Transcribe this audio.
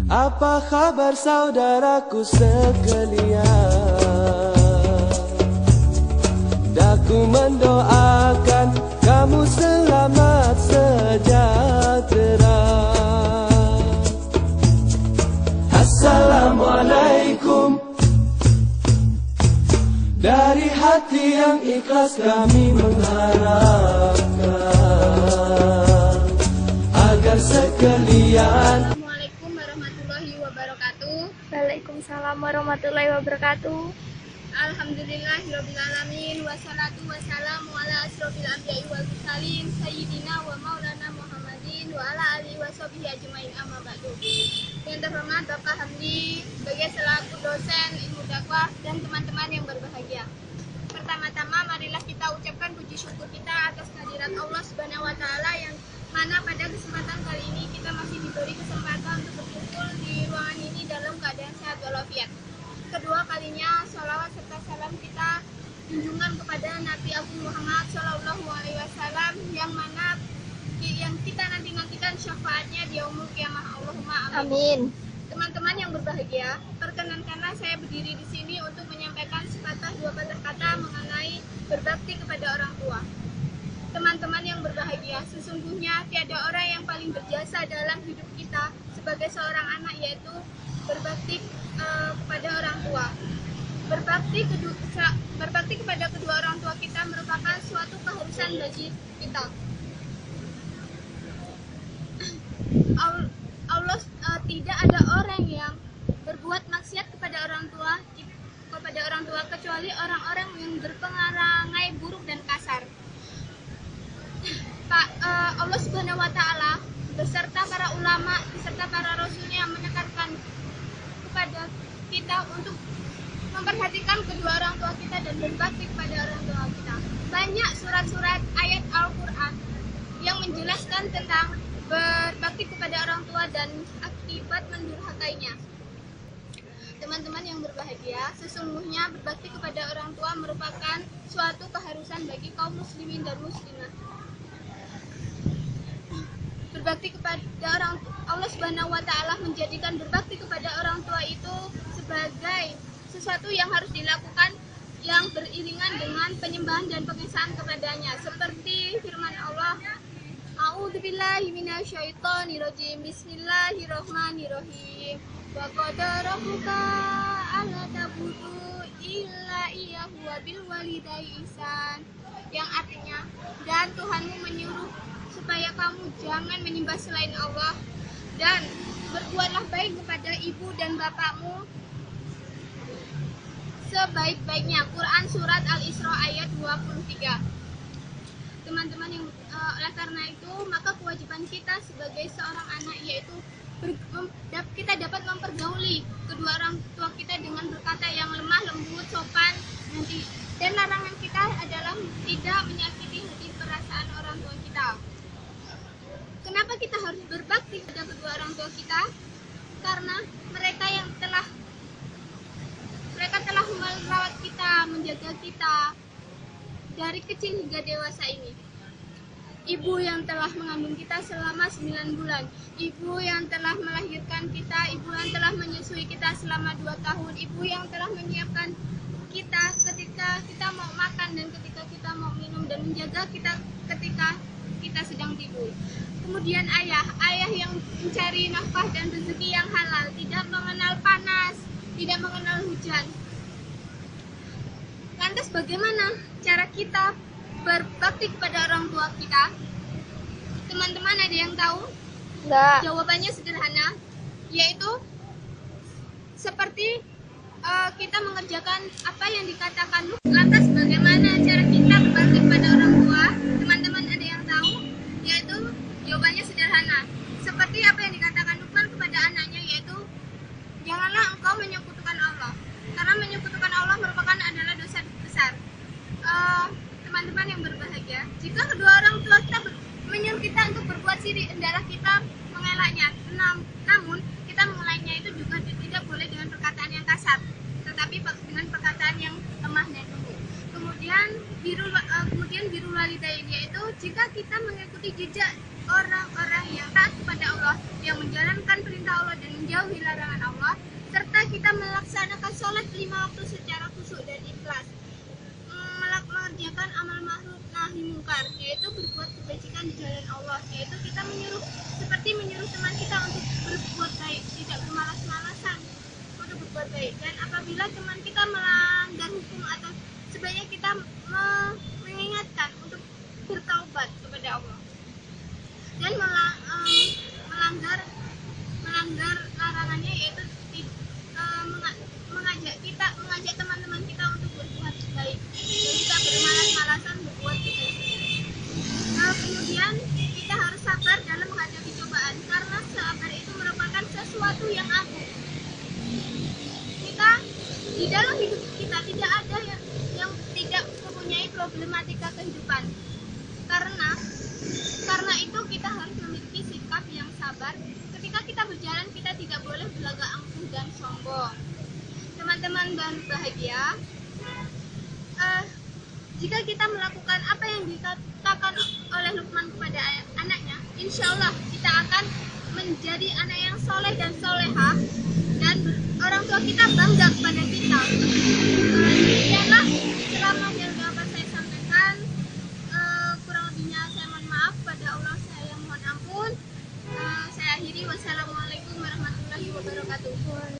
Apa kabar saudaraku sekalian? Daku mendoakan kamu selamat sejahtera. Assalamualaikum. Dari hati yang ikhlas kami mengharapkan agar sekalian. Assalamualaikum warahmatullahi wabarakatuh. Waalaikumsalam warahmatullahi wabarakatuh. Alhamdulillahirrabbilalamin. Wassalatu wassalamu ala asrofil anbiya'i wal mursalin Sayyidina wa maulana Muhammadin wa ala alihi wa sahbihi ajmain, amma ba'du. Yang terhormat Bapak Hamdi sebagai selaku dosen ilmu dakwah dan teman-teman yang berbahagia. Pertama-tama marilah kita ucapkan puji syukur kita atas kehadirat Allah Subhanahu wa taala yang mana pada kesempatan kali ini kita masih diberi kesempatan untuk berkumpul di ruangan ini dalam keadaan sehat walafiat. Kedua kalinya sholawat serta salam kita junjungan kepada Nabi Agung Muhammad Shallallahu Alaihi Wasallam yang mana yang kita nantikan syafaatnya di yaumul qiyamah. Allahumma amin. Teman-teman yang berbahagia, perkenankanlah saya berdiri di sini untuk menyampaikan sepatah dua patah kata mengenai berbakti kepada orang tua. Teman-teman yang berbahagia, sesungguhnya tiada orang yang paling berjasa dalam hidup kita sebagai seorang anak, yaitu berbakti kepada orang tua. Berbakti kepada kedua orang tua kita merupakan suatu keharusan bagi kita. Allah tidak ada orang yang berbuat maksiat kepada orang tua kecuali orang-orang yang berperangai buruk dan kasar. Allah Subhanahu wa taala beserta para ulama beserta para rasulnya menekankan kepada kita untuk memperhatikan kedua orang tua kita dan berbakti kepada orang tua kita. Banyak surat-surat ayat Al-Quran yang menjelaskan tentang berbakti kepada orang tua dan akibat mendurhakainya. Teman-teman yang berbahagia, sesungguhnya berbakti kepada orang tua merupakan suatu keharusan bagi kaum muslimin dan muslimah. Berbakti kepada orang Allah Subhanahu wa taala menjadikan berbakti kepada orang tua itu sebagai sesuatu yang harus dilakukan yang beriringan dengan penyembahan dan pengesahan kepadanya, seperti firman Allah, A'udzubillahi minasyaitonirrajim. Bismillahirrahmanirrahim. Wa qadara rabbuka alla ta'budu illa iyyahu wa bil walidayni ihsan. Yang artinya, dan Tuhanmu menyuruh supaya kamu jangan menyembah selain Allah dan berbuatlah baik kepada ibu dan bapakmu sebaik-baiknya. Quran surat Al-Isra ayat 23. Teman-teman yang oleh karena itu maka kewajiban kita sebagai seorang anak yaitu kita dapat mempergauli kedua orang tua kita dengan berkata yang lemah lembut, sopan, dan larangan kita adalah tidak menyakiti hati perasaan orang tua kita. Kenapa kita harus berbakti kepada kedua orang tua kita? Karena mereka telah merawat kita, menjaga kita dari kecil hingga dewasa ini. Ibu yang telah mengandung kita selama 9 bulan, ibu yang telah melahirkan kita, ibu yang telah menyusui kita selama 2 tahun, ibu yang telah menyiapkan kita ketika kita mau makan dan ketika kita mau minum dan menjaga kita ketika kita sedang tidur. Kemudian ayah yang mencari nafkah dan rezeki yang halal, tidak mengenal panas, tidak mengenal hujan. Lantas bagaimana cara kita berbakti kepada orang tua kita? Teman-teman ada yang tahu? Enggak. Jawabannya sederhana, yaitu seperti kita mengerjakan apa yang dikatakan. Lantas bagaimana cara kita berbakti kepada orang tua? Teman-teman ada yang tahu? Yaitu jawabannya sederhana, seperti apa yang dikatakan Luqman kepada anaknya, yaitu janganlah engkau menyekutukan Allah, karena menyekutukan Allah merupakan adalah dosa besar. Teman-teman yang berbahagia, jika kedua orang tua kita menyuruh kita untuk berbuat syirik, hendaklah kita mengelaknya. Namun kita mengelaknya itu juga tidak boleh dengan perkataan yang kasar, tetapi dengan perkataan yang lemah dan lembut. Kemudian Kemudian birrul walidain, yaitu jika kita mengikuti jejak orang-orang yang taat kepada Allah, yang menjalankan perintah Allah dan menjauhi larangan Allah, serta kita melaksanakan sholat 5 waktu secara khusyuk dan ikhlas, mengerjakan amal ma'ruf nahi mungkar, yaitu berbuat kebajikan di jalan Allah, yaitu kita seperti menyuruh teman kita untuk berbuat baik, tidak bermalas-malasan untuk berbuat baik. Dan apabila teman kita melanggar hukum atau sebaiknya kita mengingatkan untuk bertaubat kepada Allah. Dan melanggar larangannya, yaitu mengajak teman-teman kita untuk berbuat baik dan tidak bermalas-malasan berbuat kebaikan. Kemudian kita harus sabar dalam menghadapi cobaan, karena sabar itu merupakan sesuatu yang agung. Kita di dalam hidup kita tidak ada yang tidak mempunyai problematika kehidupan. Karena itu kita harus memiliki sikap yang sabar. Ketika kita berjalan, kita tidak boleh berlagak angkuh dan sombong. Teman-teman dan bahagia, jika kita melakukan apa yang dikatakan oleh Luqman kepada anaknya, insya Allah kita akan menjadi anak yang soleh dan solehah, dan orang tua kita bangga kepada kita. Demikianlah ceramah yang dapat saya sampaikan. Kurang lebihnya saya mohon maaf, pada Allah saya mohon ampun. Saya akhiri. Wassalamualaikum warahmatullahi wabarakatuh.